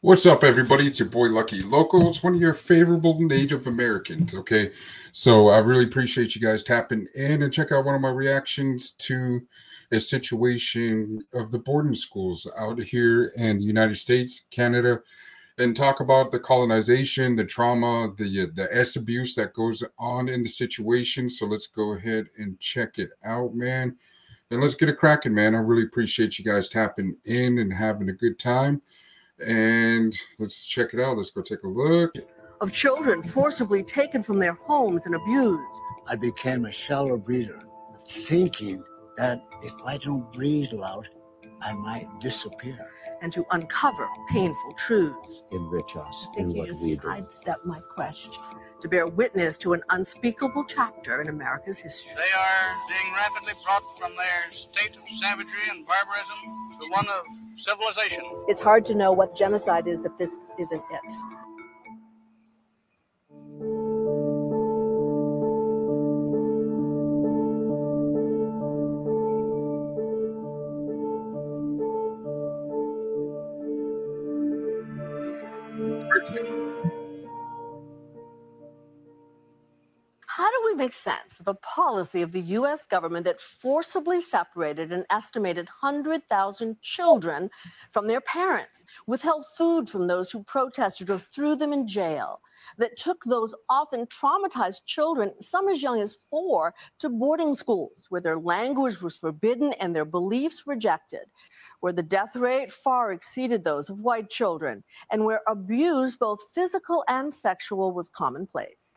What's up, everybody? It's your boy Lucky Local. It's one of your favorable Native Americans. Okay, so I really appreciate you guys tapping in and check out one of my reactions to a situation of the boarding schools out here in the United States, Canada, and talk about the colonization, the trauma, the S abuse that goes on in the situation. So let's go ahead and check it out, man. And let's get it cracking, man. I really appreciate you guys tapping in and having a good time. And let's check it out. Let's go take a look. Of children forcibly taken from their homes and abused. I became a shallow breather, thinking that if I don't breathe loud, I might disappear. And to uncover painful truths. Enrich us in what what we do. Sidestep my question. To bear witness to an unspeakable chapter in America's history. They are being rapidly brought from their state of savagery and barbarism to one of civilization. It's hard to know what genocide is if this isn't it. How do we make sense of a policy of the U.S. government that forcibly separated an estimated 100,000 children from their parents, withheld food from those who protested or threw them in jail, that took those often traumatized children, some as young as 4, to boarding schools where their language was forbidden and their beliefs rejected, where the death rate far exceeded those of white children, and where abuse, both physical and sexual, was commonplace?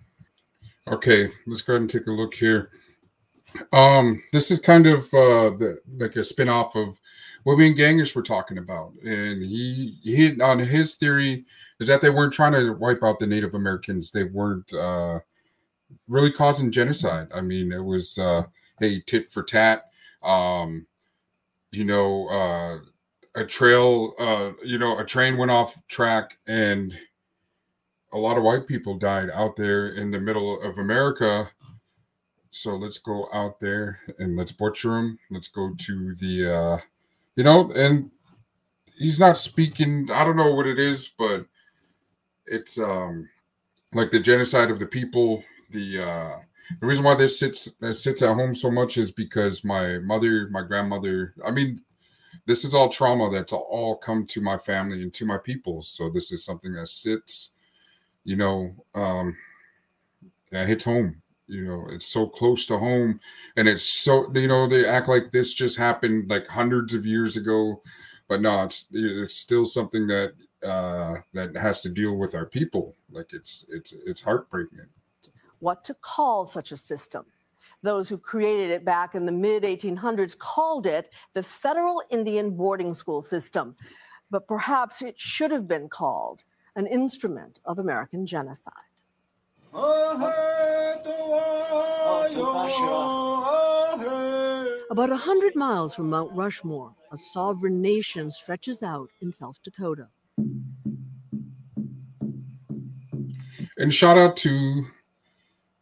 Okay, let's go ahead and take a look here. This is kind of like a spin-off of what me and Gangers were talking about. And he on his theory is that they weren't trying to wipe out the Native Americans. They weren't really causing genocide. I mean, it was hey, tit for tat. A trail, a train went off track and a lot of white people died out there in the middle of America. So let's go out there and let's butcher him. Let's go to the, and he's not speaking. I don't know what it is, but it's like the genocide of the people. The reason why this sits at home so much is because my grandmother, I mean, this is all trauma that's all come to my family and to my people. So this is something that sits, that hits home. It's so close to home, and it's so, they act like this just happened like hundreds of years ago, but no, it's still something that that has to deal with our people. Like it's heartbreaking. What to call such a system? Those who created it back in the mid-1800s called it the Federal Indian Boarding School System, but perhaps it should have been called an instrument of American genocide. About 100 miles from Mount Rushmore, a sovereign nation stretches out in South Dakota. And shout out to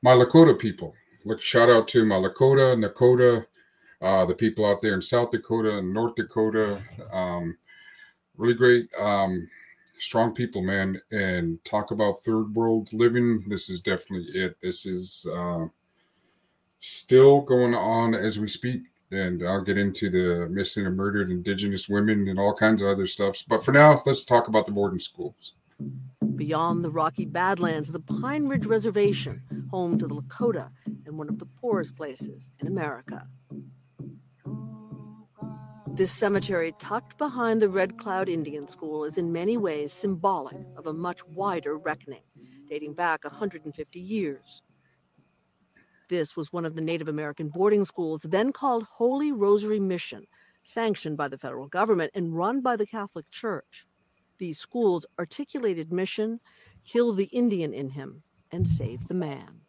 my Lakota people. Shout out to my Lakota, Nakota, the people out there in South Dakota and North Dakota. Really great. Strong people, man. And talk about third world living. This is definitely it. This is still going on as we speak. And I'll get into the missing and murdered Indigenous women and all kinds of other stuff. But for now, let's talk about the boarding schools. Beyond the Rocky Badlands, the Pine Ridge Reservation, home to the Lakota and one of the poorest places in America. This cemetery, tucked behind the Red Cloud Indian School, is in many ways symbolic of a much wider reckoning, dating back 150 years. This was one of the Native American boarding schools, then called Holy Rosary Mission, sanctioned by the federal government and run by the Catholic Church. These schools articulated mission, kill the Indian in him, and save the man.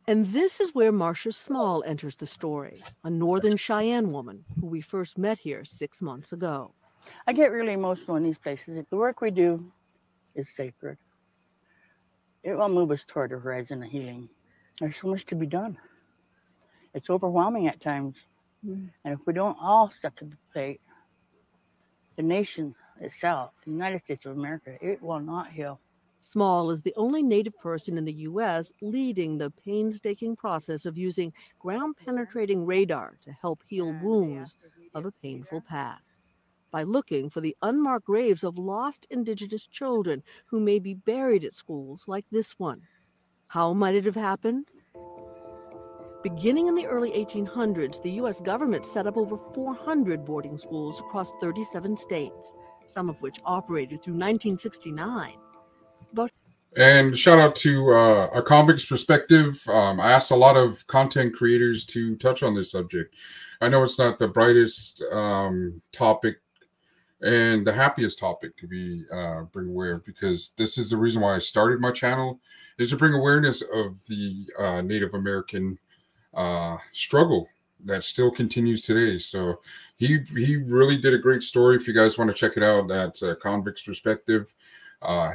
And this is where Marcia Small enters the story, a Northern Cheyenne woman who we first met here 6 months ago. I get really emotional in these places. The work we do is sacred. It will move us toward a horizon of healing. There's so much to be done. It's overwhelming at times. And if we don't all step to the plate, the nation itself, the United States of America, it will not heal. Small is the only Native person in the U.S. leading the painstaking process of using ground-penetrating radar to help heal wounds of a painful past by looking for the unmarked graves of lost Indigenous children who may be buried at schools like this one. How might it have happened? Beginning in the early 1800s, the U.S. government set up over 400 boarding schools across 37 states, some of which operated through 1969. And shout out to A Convict's Perspective. I asked a lot of content creators to touch on this subject. I know it's not the brightest topic and the happiest topic to be bring aware, because this is the reason why I started my channel, is to bring awareness of the Native American struggle that still continues today. So he really did a great story. If you guys want to check it out, that's A Convict's Perspective.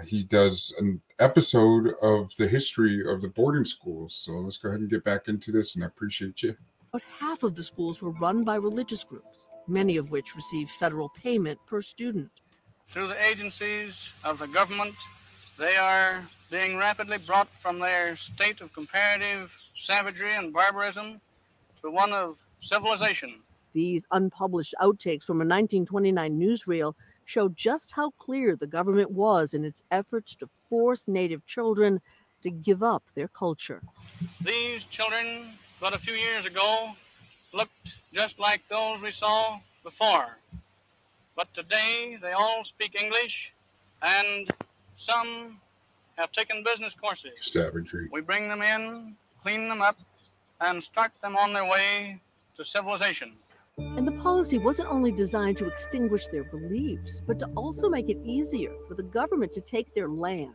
He does an episode of the history of the boarding schools. So let's go ahead and get back into this, and I appreciate you. About half of the schools were run by religious groups, many of which received federal payment per student. Through the agencies of the government, they are being rapidly brought from their state of comparative savagery and barbarism to one of civilization. These unpublished outtakes from a 1929 newsreel show just how clear the government was in its efforts to force Native children to give up their culture. These children, but a few years ago, looked just like those we saw before. But today, they all speak English, and some have taken business courses. Savagery. We bring them in, clean them up, and start them on their way to civilization. And the policy wasn't only designed to extinguish their beliefs, but to also make it easier for the government to take their land.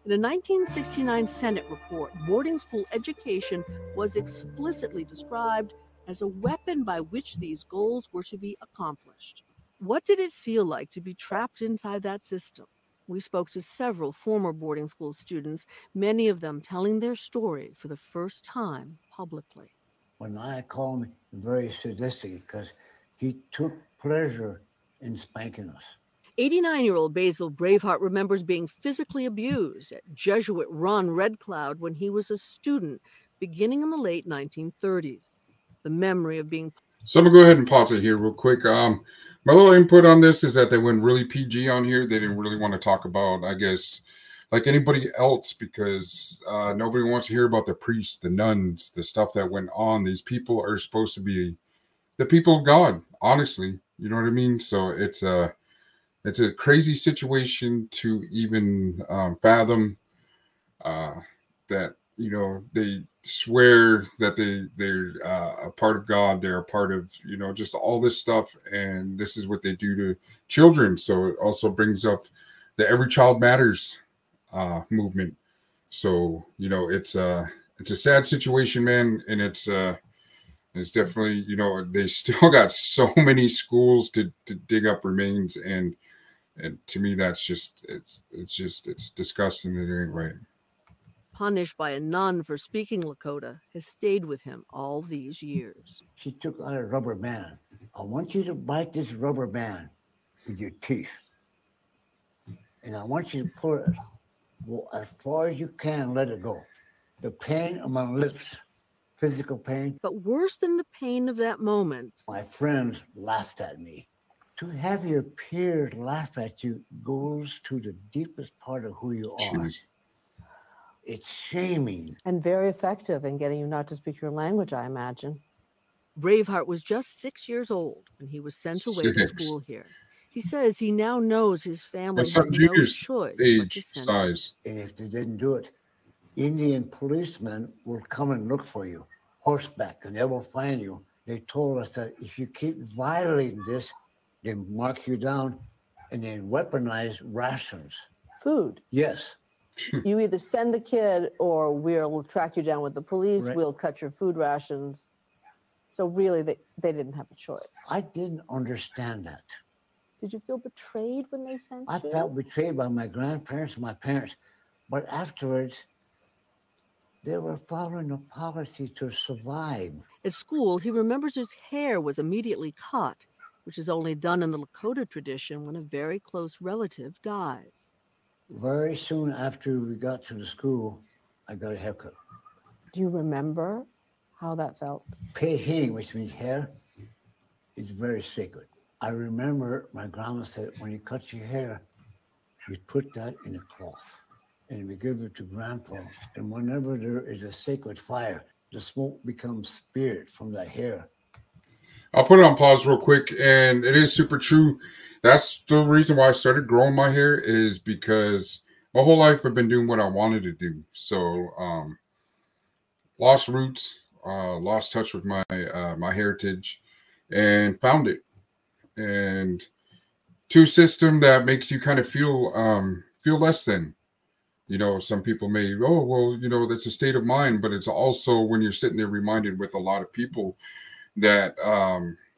In a 1969 Senate report, boarding school education was explicitly described as a weapon by which these goals were to be accomplished. What did it feel like to be trapped inside that system? We spoke to several former boarding school students, many of them telling their story for the first time publicly. When I call him very sadistic, because he took pleasure in spanking us. 89-year-old Basil Braveheart remembers being physically abused at Jesuit-run Red Cloud when he was a student, beginning in the late 1930s. The memory of being... So I'm going to go ahead and pause it here real quick. My little input on this is that they went really PG on here. They didn't really want to talk about, I guess, like anybody else, because nobody wants to hear about the priests, the nuns, the stuff that went on. These people are supposed to be the people of God, honestly. You know what I mean? So it's a crazy situation to even fathom that, you know, they swear that they're a part of God. They're a part of, you know, just all this stuff. And this is what they do to children. So it also brings up the Every Child Matters movement. So, you know, it's a sad situation, man. And it's definitely, you know, they still got so many schools to dig up remains. And to me, that's just, it's disgusting. It ain't right. Punished by a nun for speaking Lakota has stayed with him all these years. She took out a rubber band. I want you to bite this rubber band with your teeth. And I want you to pull it as far as you can and let it go. The pain on my lips, physical pain. But worse than the pain of that moment, My friends laughed at me. To have your peers laugh at you goes to the deepest part of who you are. Jeez. It's shaming. And very effective in getting you not to speak your language, I imagine. Braveheart was just 6 years old when he was sent away to school here. He says he now knows his family That's had some no junior's choice but to age, send him. size. And if they didn't do it, Indian policemen will come and look for you, horseback, and they will find you. They told us that if you keep violating this, they mark you down and they weaponize rations. Food. Yes. You either send the kid or we'll track you down with the police. Right. We'll cut your food rations. So really, they didn't have a choice. I didn't understand that. Did you feel betrayed when they sent I you? felt betrayed by my grandparents and my parents. But afterwards, they were following a policy to survive. At school, he remembers his hair was immediately cut which is only done in the Lakota tradition when a very close relative dies. Very soon after we got to the school, I got a haircut. Do you remember how that felt? Pehing, which means hair, is very sacred. I remember my grandma said, when you cut your hair, we put that in a cloth and we give it to grandpa. And whenever there is a sacred fire, the smoke becomes spirit from the hair. I'll put it on pause real quick, and it is super true. That's the reason why I started growing my hair, is because my whole life I've been doing what I wanted to do. So lost roots, lost touch with my my heritage, and found it. And to a system that makes you kind of feel less than. You know, some people may, oh, well, you know, that's a state of mind, but it's also when you're sitting there reminded with a lot of people that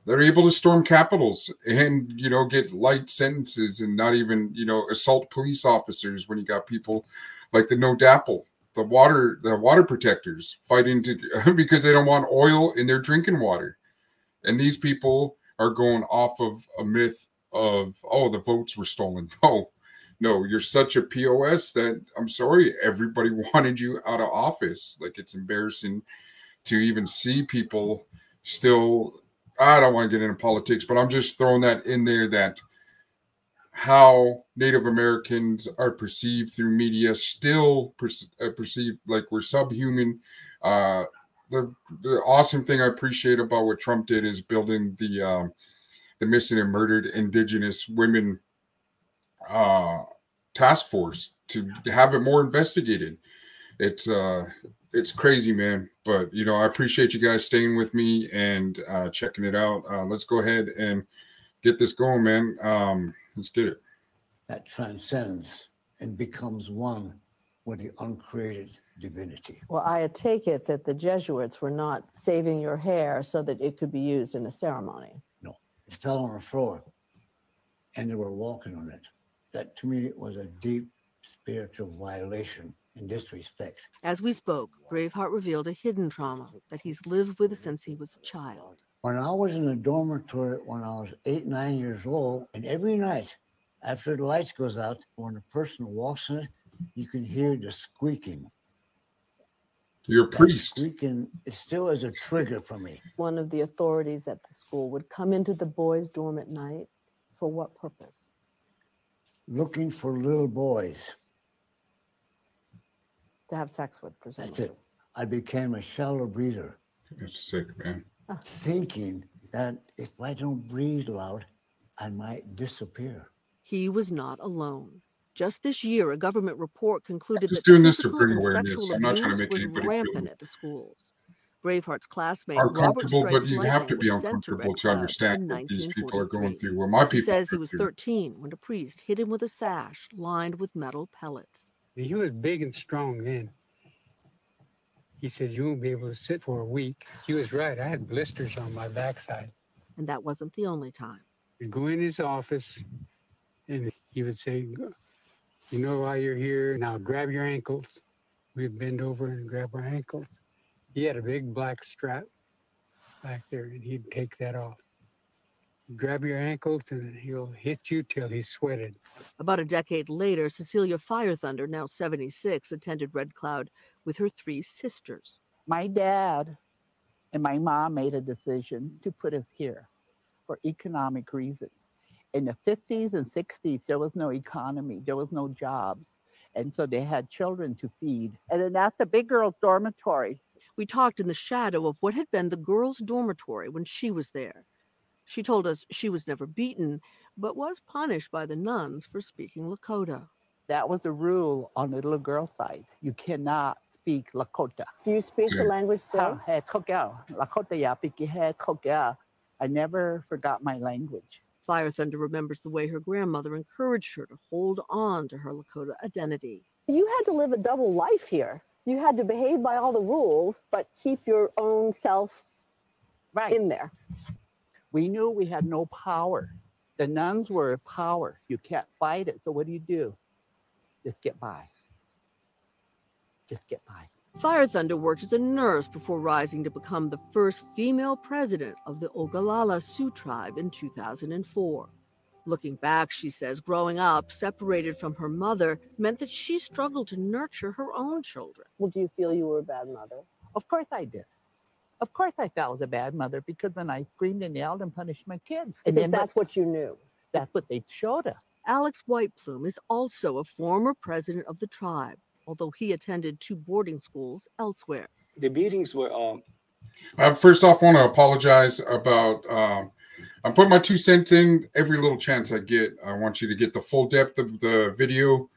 they're able to storm capitals and, you know, get light sentences and not even, you know, assault police officers when you got people like the No Dapple, the water protectors fighting to because they don't want oil in their drinking water. And these people are going off of a myth of, oh, the votes were stolen. No, you're such a POS that I'm sorry, everybody wanted you out of office. Like, it's embarrassing to even see people still. I don't want to get into politics, but I'm just throwing that in there, that how Native Americans are perceived through media, still perceived like we're subhuman. The awesome thing I appreciate about what Trump did is building the missing and murdered Indigenous women task force to have it more investigated. It's crazy, man. But, you know, I appreciate you guys staying with me and checking it out. Let's go ahead and get this going, man. Let's get it. That transcends and becomes one with the uncreated divinity. Well, I take it that the Jesuits were not saving your hair so that it could be used in a ceremony. No, it fell on the floor and they were walking on it. That to me was a deep spiritual violation in this respect. As we spoke, Braveheart revealed a hidden trauma that he's lived with since he was a child. When I was in a dormitory when I was 8, 9 years old, and every night after the lights goes out, when a person walks in it, you can hear the squeaking. You're a That priest. squeaking, it still is a trigger for me. One of the authorities at the school would come into the boys' dorm at night. For what purpose? Looking for little boys. To have sex with, That's presumably. it. I became a shallow breather, It's sick, man. thinking that if I don't breathe loud, I might disappear. He was not alone. Just this year, a government report concluded Just that doing this to physical bring and awareness. sexual I'm not trying to abuse make was anybody rampant feel at the schools. Braveheart's classmate Robert uncomfortable, but Strikes you have to Lightning be was sent to uncomfortable Red to Cloud understand in what these people are going 1943. through. What my He people says he go was through. 13 when a priest hit him with a sash lined with metal pellets. He was big and strong then. He said, you won't be able to sit for a week. He was right. I had blisters on my backside. And that wasn't the only time. You'd go in his office and he would say, you know why you're here? Now grab your ankles. We'd bend over and grab our ankles. He had a big black strap back there and he'd take that off. Grab your ankles and he'll hit you till he sweated. About a decade later, Cecilia Firethunder, now 76, attended Red Cloud with her 3 sisters. My dad and my mom made a decision to put us here for economic reasons. In the 50s and 60s, there was no economy, there was no jobs. And so they had children to feed. And then that's the big girls' dormitory. We talked in the shadow of what had been the girls' dormitory when she was there. She told us she was never beaten, but was punished by the nuns for speaking Lakota. That was the rule on the little girl side. You cannot speak Lakota. Do you speak the language still? I never forgot my language. Firethunder remembers the way her grandmother encouraged her to hold on to her Lakota identity. You had to live a double life here. You had to behave by all the rules, but keep your own self in there. We knew we had no power. The nuns were power. You can't fight it. So what do? Just get by. Just get by. Fire Thunder worked as a nurse before rising to become the first female president of the Ogallala Sioux tribe in 2004. Looking back, she says, growing up, separated from her mother, meant that she struggled to nurture her own children. Well, do you feel you were a bad mother? Of course I did. Of course I felt I was a bad mother because then I screamed and yelled and punished my kids. And Because then that's what you knew. that's what they showed us. Alex Whiteplume is also a former president of the tribe, although he attended 2 boarding schools elsewhere. The beatings were First off, I want to apologize about. I'm putting my 2 cents in every little chance I get. I want you to get the full depth of the video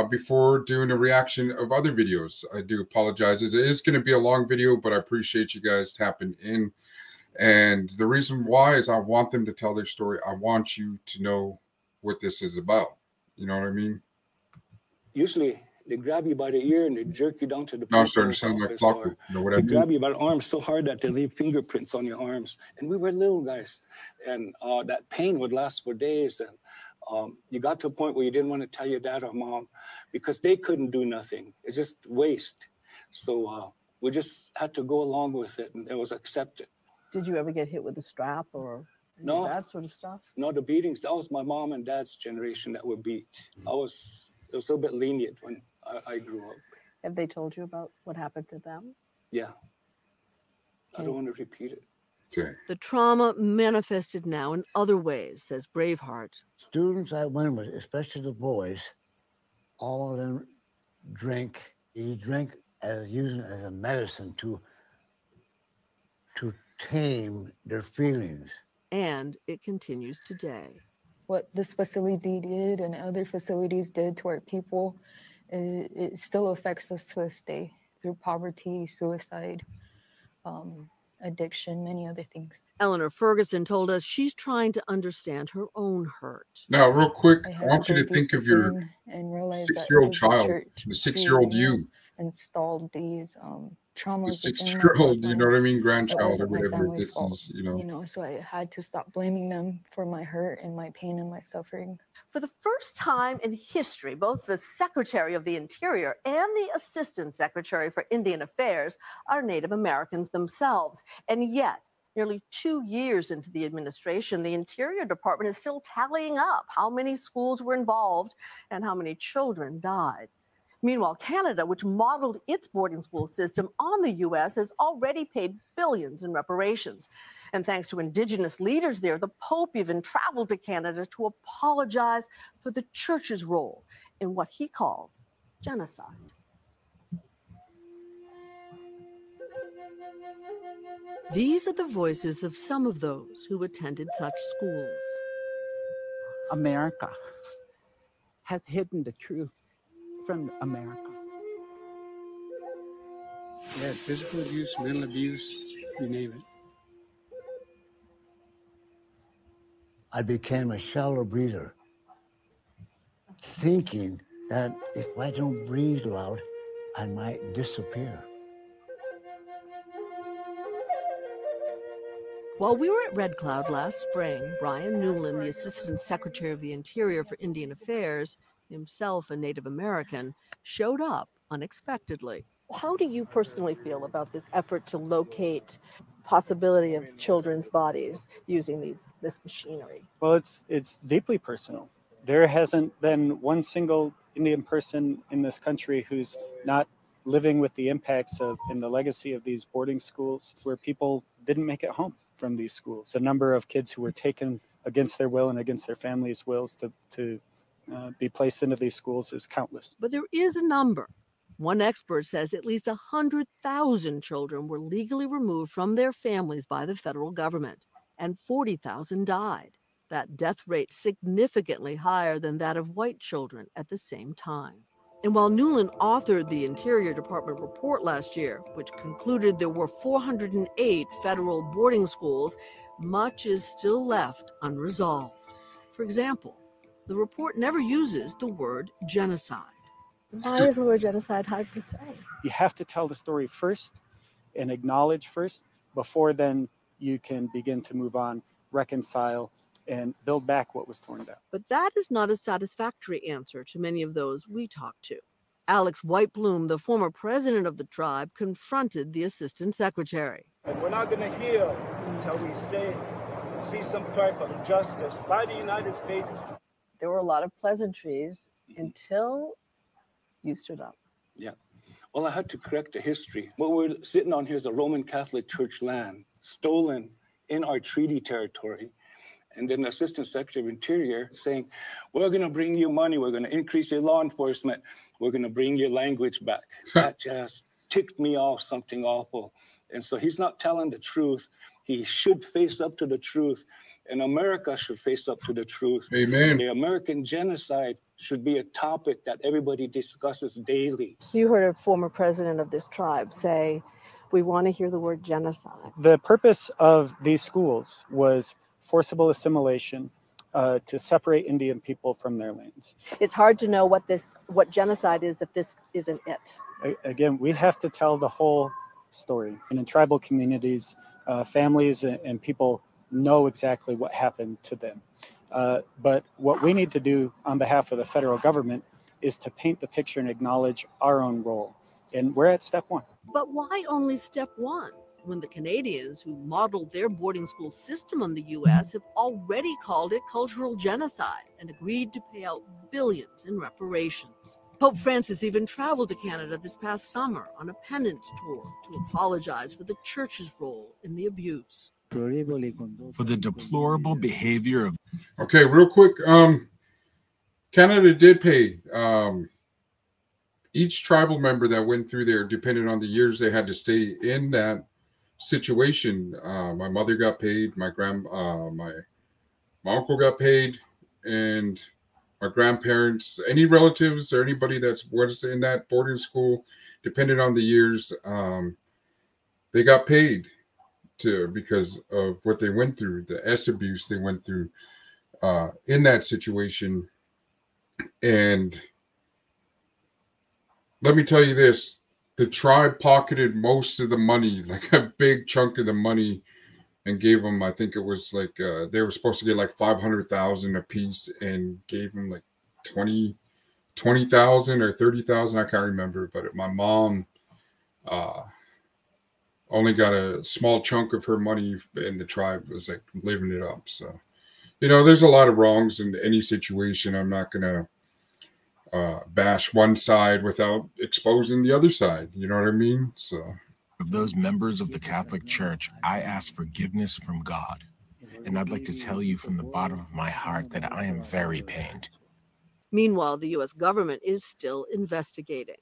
before doing a reaction of other videos. I do apologize. It is going to be a long video, but I appreciate you guys tapping in. And the reason why is I want them to tell their story. I want you to know what this is about. You know what I mean? usually they grab you by the ear and they jerk you down to the Now I'm starting to principal's sound like office, Flocko. or You know what they I mean? grab you by the arm so hard that they leave fingerprints on your arms. And we were little guys, and that pain would last for days. And you got to a point where you didn't want to tell your dad or mom because they couldn't do nothing. It's just waste. So we just had to go along with it, and it was accepted. Did you ever get hit with a strap or No. that sort of stuff? No, the beatings, that was my mom and dad's generation that were beat. It was a little bit lenient when I grew up. Have they told you about what happened to them? Yeah. I don't want to repeat it. Okay. The trauma manifested now in other ways, says Braveheart. Students I went with, especially the boys, all of them drink. He drank as using it as a medicine to tame their feelings. And it continues today. What this facility did and other facilities did to our people, it still affects us to this day through poverty, suicide, addiction, many other things. Eleanor Ferguson told us she's trying to understand her own hurt. Now, real quick, I had want you go to think deep of your within and realize that 6-year-old it was child, church the who, 6-year-old you know, you, installed these the traumas within my 6-year-old, you bloodline. know what I mean, It grandchild or wasn't my whatever family's this fault, is, you know. so I had to stop blaming them for my hurt and my pain and my suffering. For the first time in history, both the Secretary of the Interior and the Assistant Secretary for Indian Affairs are Native Americans themselves. And yet, nearly 2 years into the administration, the Interior Department is still tallying up how many schools were involved and how many children died. Meanwhile, Canada, which modeled its boarding school system on the U.S., has already paid billions in reparations. And thanks to Indigenous leaders there, the Pope even traveled to Canada to apologize for the church's role in what he calls genocide. These are the voices of some of those who attended such schools. America has hidden the truth from America. Yeah, physical abuse, mental abuse, you name it. I became a shallow breather, thinking that if I don't breathe loud, I might disappear. While we were at Red Cloud last spring, Brian Newland, the Assistant Secretary of the Interior for Indian Affairs, himself a Native American, showed up unexpectedly. How do you personally feel about this effort to locate possibility of children's bodies using this machinery? Well, it's deeply personal. There hasn't been one single Indian person in this country who's not living with the impacts of and the legacy of these boarding schools where people didn't make it home from these schools. The number of kids who were taken against their will and against their families' wills to be placed into these schools is countless. But there is a number. One expert says at least 100,000 children were legally removed from their families by the federal government, and 40,000 died. That death rate significantly higher than that of white children at the same time. And while Newland authored the Interior Department report last year, which concluded there were 408 federal boarding schools, much is still left unresolved. For example, the report never uses the word genocide. Why is the word genocide hard to say? You have to tell the story first and acknowledge first before then you can begin to move on, reconcile, and build back what was torn down. But that is not a satisfactory answer to many of those we talked to. Alex Whitebloom, the former president of the tribe, confronted the assistant secretary. And we're not going to heal until we see some type of justice by the United States. There were a lot of pleasantries until you stood up. Yeah. Well, I had to correct the history. What we're sitting on here is a Roman Catholic Church land stolen in our treaty territory. And then the Assistant Secretary of Interior saying, we're going to bring you money. We're going to increase your law enforcement. We're going to bring your language back. That just ticked me off something awful. And so he's not telling the truth. He should face up to the truth. And America should face up to the truth. Amen. The American genocide should be a topic that everybody discusses daily. You heard a former president of this tribe say, we want to hear the word genocide. The purpose of these schools was forcible assimilation to separate Indian people from their lands. It's hard to know what genocide is if this isn't it. Again, we have to tell the whole story. And in tribal communities, families and people know exactly what happened to them. But what we need to do on behalf of the federal government is to paint the picture and acknowledge our own role. And we're at step one. But why only step one, when the Canadians who modeled their boarding school system on the U.S. have already called it cultural genocide and agreed to pay out billions in reparations? Pope Francis even traveled to Canada this past summer on a penance tour to apologize for the church's role in the abuse. For the deplorable behavior of... Okay, real quick, Canada did pay each tribal member that went through there, depending on the years they had to stay in that situation. My mother got paid, my uncle got paid, and my grandparents, any relatives or anybody that's was in that boarding school, depending on the years, they got paid because of what they went through, the S abuse they went through in that situation. And let me tell you this, the tribe pocketed most of the money, like a big chunk of the money, and gave them, I think it was like, they were supposed to get like $500,000 a piece and gave them like 20,000 or 30,000. I can't remember, but my mom only got a small chunk of her money, and the tribe was like living it up. So, you know, there's a lot of wrongs in any situation. I'm not going to bash one side without exposing the other side. You know what I mean? So, of those members of the Catholic Church, I ask forgiveness from God. And I'd like to tell you from the bottom of my heart that I am very pained. Meanwhile, the U.S. government is still investigating,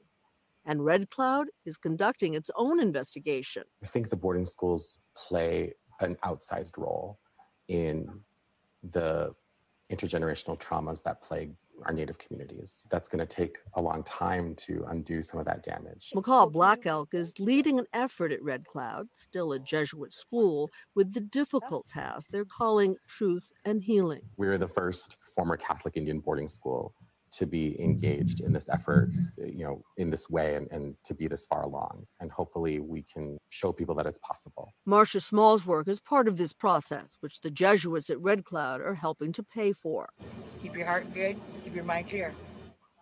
and Red Cloud is conducting its own investigation. I think the boarding schools play an outsized role in the intergenerational traumas that plague our Native communities. That's going to take a long time to undo some of that damage. McCall Black Elk is leading an effort at Red Cloud, still a Jesuit school, with the difficult task they're calling Truth and Healing. We're the first former Catholic Indian boarding school to be engaged in this effort, you know, in this way, and to be this far along. And hopefully we can show people that it's possible. Marcia Small's work is part of this process, which the Jesuits at Red Cloud are helping to pay for. Keep your heart good, keep your mind clear.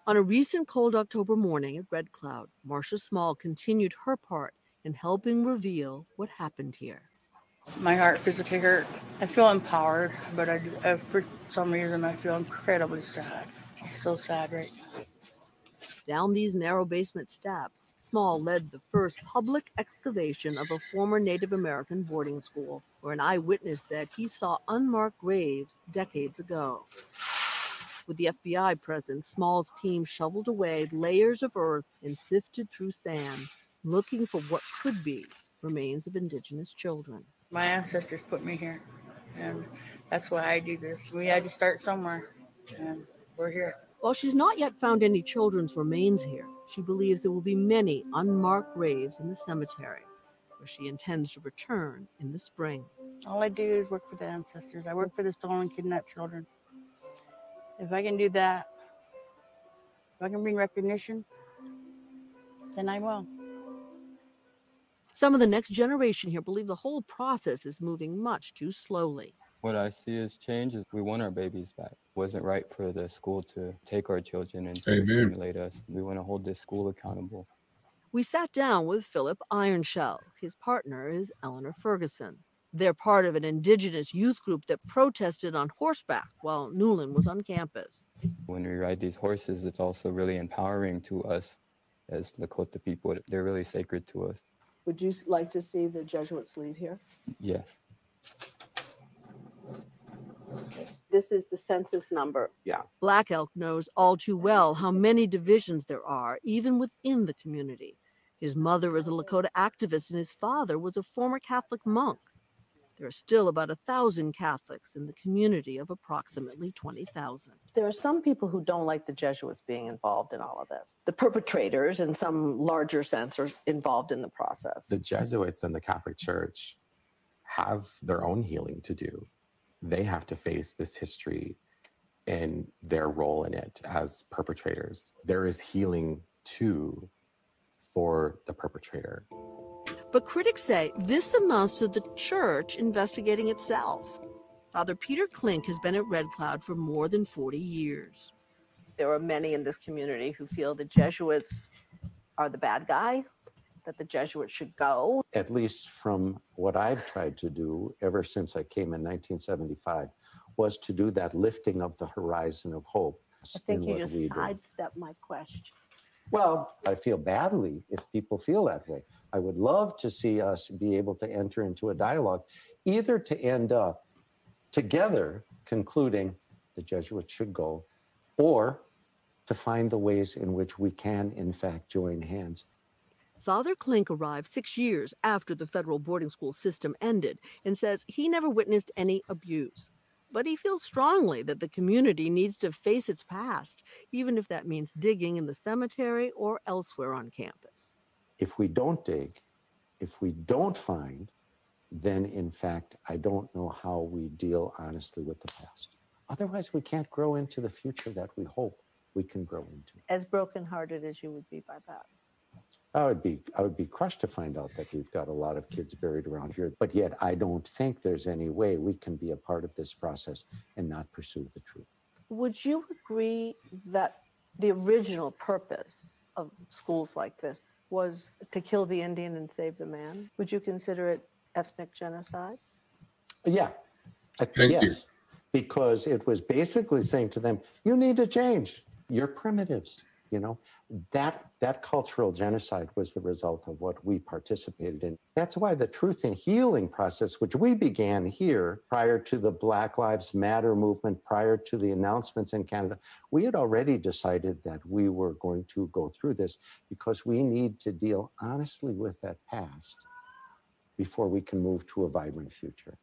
On a recent cold October morning at Red Cloud, Marcia Small continued her part in helping reveal what happened here. My heart physically hurt. I feel empowered, but for some reason I feel incredibly sad. It's so sad right now. Down these narrow basement steps, Small led the first public excavation of a former Native American boarding school, where an eyewitness said he saw unmarked graves decades ago. With the FBI present, Small's team shoveled away layers of earth and sifted through sand, looking for what could be remains of Indigenous children. My ancestors put me here, and that's why I do this. We had to start somewhere, and we're here. While she's not yet found any children's remains here, she believes there will be many unmarked graves in the cemetery, where she intends to return in the spring. All I do is work for the ancestors. I work for the stolen and kidnapped children. If I can do that, if I can bring recognition, then I will. Some of the next generation here believe the whole process is moving much too slowly. What I see as change is we want our babies back. It wasn't right for the school to take our children and to assimilate us. We want to hold this school accountable. We sat down with Philip Ironshell. His partner is Eleanor Ferguson. They're part of an indigenous youth group that protested on horseback while Newland was on campus. When we ride these horses, it's also really empowering to us as Lakota people. They're really sacred to us. Would you like to see the Jesuits leave here? Yes. This is the census number. Yeah. Black Elk knows all too well how many divisions there are, even within the community. His mother is a Lakota activist and his father was a former Catholic monk. There are still about 1,000 Catholics in the community of approximately 20,000. There are some people who don't like the Jesuits being involved in all of this. The perpetrators, in some larger sense, are involved in the process. The Jesuits and the Catholic Church have their own healing to do. They have to face this history and their role in it as perpetrators. There is healing too for the perpetrator. But critics say this amounts to the church investigating itself. Father Peter Klink has been at Red Cloud for more than 40 years. There are many in this community who feel the Jesuits are the bad guy, that the Jesuits should go. At least from what I've tried to do ever since I came in 1975, was to do that lifting of the horizon of hope. I think you just sidestepped my question. Well, I feel badly if people feel that way. I would love to see us be able to enter into a dialogue, either to end up together concluding the Jesuits should go, or to find the ways in which we can, in fact, join hands. Father Klink arrived 6 years after the federal boarding school system ended and says he never witnessed any abuse. But he feels strongly that the community needs to face its past, even if that means digging in the cemetery or elsewhere on campus. If we don't dig, if we don't find, then in fact, I don't know how we deal honestly with the past. Otherwise, we can't grow into the future that we hope we can grow into. As brokenhearted as you would be by that. I would be crushed to find out that we've got a lot of kids buried around here, but yet I don't think there's any way we can be a part of this process and not pursue the truth. Would you agree that the original purpose of schools like this was to kill the Indian and save the man? Would you consider it ethnic genocide? Yeah. Thank you. Because it was basically saying to them, you need to change. You're primitives. You know, that cultural genocide was the result of what we participated in. That's why the truth and healing process, which we began here prior to the Black Lives Matter movement, prior to the announcements in Canada, we had already decided that we were going to go through this because we need to deal honestly with that past before we can move to a vibrant future.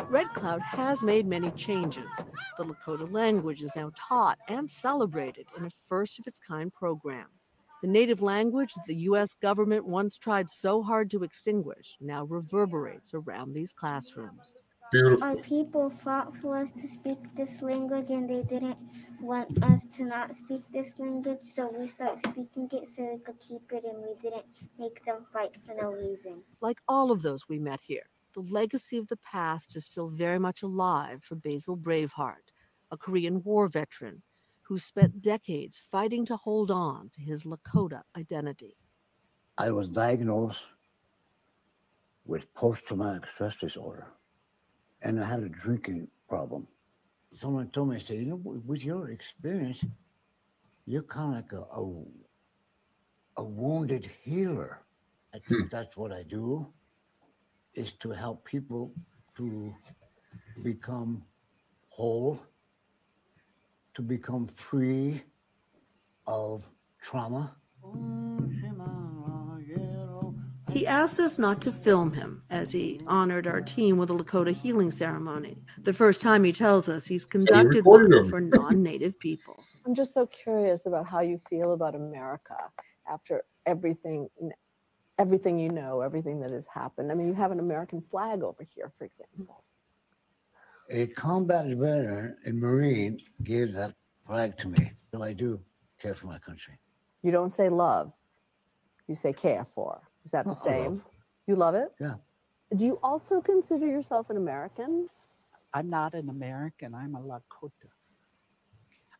Red Cloud has made many changes. The Lakota language is now taught and celebrated in a first-of-its-kind program. The native language that the U.S. government once tried so hard to extinguish now reverberates around these classrooms. Beautiful. Our people fought for us to speak this language, and they didn't want us to not speak this language, so we started speaking it so we could keep it, and we didn't make them fight for no reason. Like all of those we met here, the legacy of the past is still very much alive for Basil Braveheart, a Korean War veteran who spent decades fighting to hold on to his Lakota identity. I was diagnosed with post-traumatic stress disorder, and I had a drinking problem. Someone told me, I said, you know, with your experience, you're kind of like a wounded healer. I think that's what I do, is to help people to become whole, to become free of trauma. He asked us not to film him as he honored our team with a Lakota healing ceremony. The first time he tells us he's conducted one for non-native people. I'm just so curious about how you feel about America after everything you know, everything that has happened. I mean, you have an American flag over here, for example. A combat veteran and Marine gave that flag to me, so I do care for my country. You don't say love, you say care for. Is that the same? You love it? Yeah. Do you also consider yourself an American? I'm not an American. I'm a Lakota.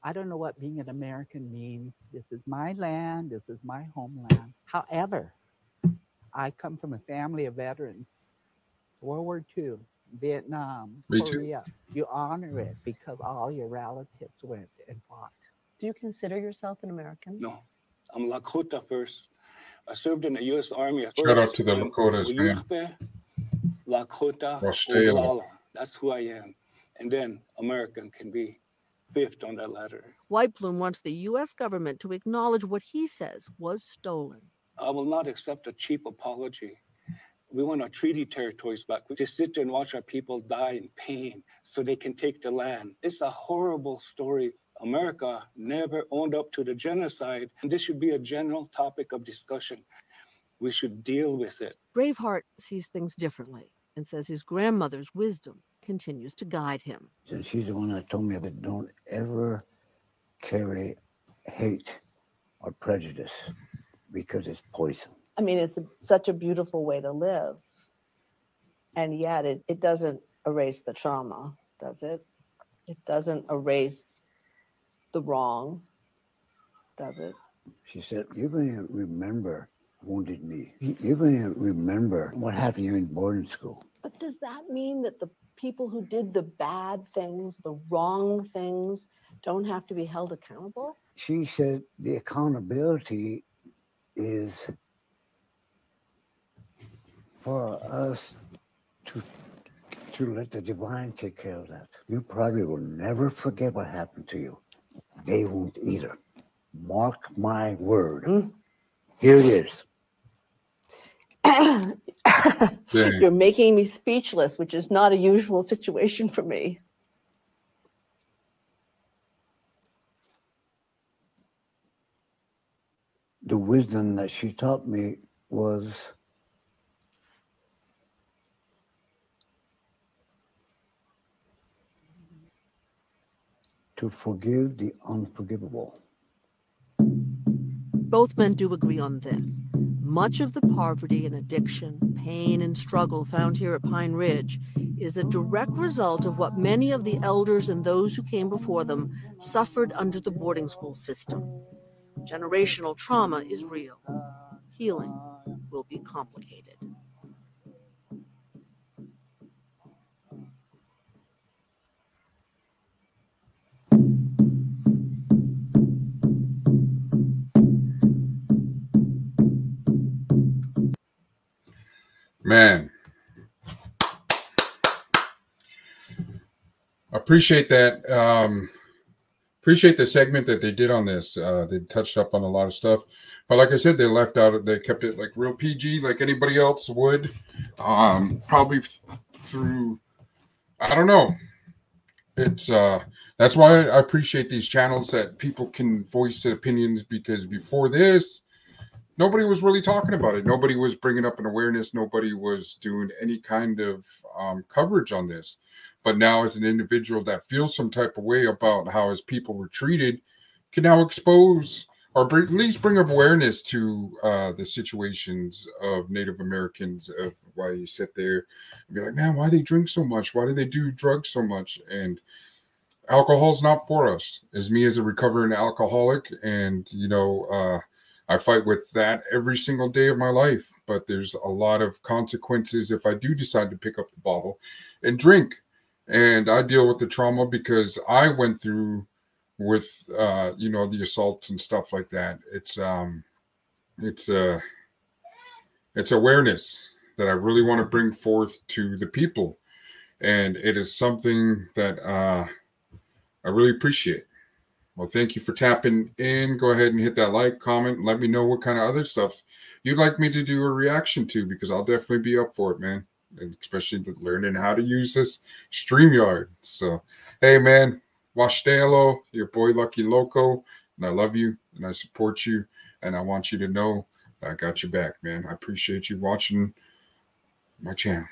I don't know what being an American means. This is my land. This is my homeland. However, I come from a family of veterans. World War II, Vietnam, Me Korea. You honor it because all your relatives went and fought. Do you consider yourself an American? No, I'm Lakota first. I served in the U.S. Army at first. Shout out to the I'm Lakotas, man. Uyuhpe, Lakota, Wastela. Oglala. That's who I am. And then American can be fifth on that ladder. White Plume wants the U.S. government to acknowledge what he says was stolen. I will not accept a cheap apology. We want our treaty territories back. We just sit there and watch our people die in pain so they can take the land. It's a horrible story. America never owned up to the genocide, and this should be a general topic of discussion. We should deal with it. Braveheart sees things differently and says his grandmother's wisdom continues to guide him. And she's the one that told me that don't ever carry hate or prejudice because it's poison. I mean, it's such a beautiful way to live. And yet it doesn't erase the trauma, does it? It doesn't erase the wrong, does it? She said, you're going to remember Wounded Knee. You're going to remember what happened to you in boarding school. But does that mean that the people who did the bad things, the wrong things, don't have to be held accountable? She said the accountability is for us to let the divine take care of that. You probably will never forget what happened to you. They won't either. Mark my word. Here it is. You're making me speechless, which is not a usual situation for me. The wisdom that she taught me was to forgive the unforgivable. Both men do agree on this. Much of the poverty and addiction, pain and struggle found here at Pine Ridge is a direct result of what many of the elders and those who came before them suffered under the boarding school system. Generational trauma is real. Healing will be complicated. Man, appreciate that. Appreciate the segment that they did on this. They touched up on a lot of stuff, but like I said, they left out. They kept it like real PG, like anybody else would. Probably through, I don't know. It's that's why I appreciate these channels that people can voice their opinions, because before this, nobody was really talking about it. Nobody was bringing up an awareness. Nobody was doing any kind of coverage on this. But now, as an individual that feels some type of way about how his people were treated, can now expose or at least bring awareness to the situations of Native Americans, of why you sit there and be like, man, why they drink so much? Why do they do drugs so much? And alcohol's not for us. As me as a recovering alcoholic, and, you know, I fight with that every single day of my life, but there's a lot of consequences if I do decide to pick up the bottle and drink. And I deal with the trauma because I went through with, you know, the assaults and stuff like that. It's awareness that I really want to bring forth to the people. And it is something that I really appreciate. Well, thank you for tapping in. Go ahead and hit that like, comment, let me know what kind of other stuff you'd like me to do a reaction to, because I'll definitely be up for it, man. And especially learning how to use this StreamYard. So, hey, man, Wastelo, your boy Lucky Loco, and I love you and I support you, and I want you to know that I got your back, man. I appreciate you watching my channel.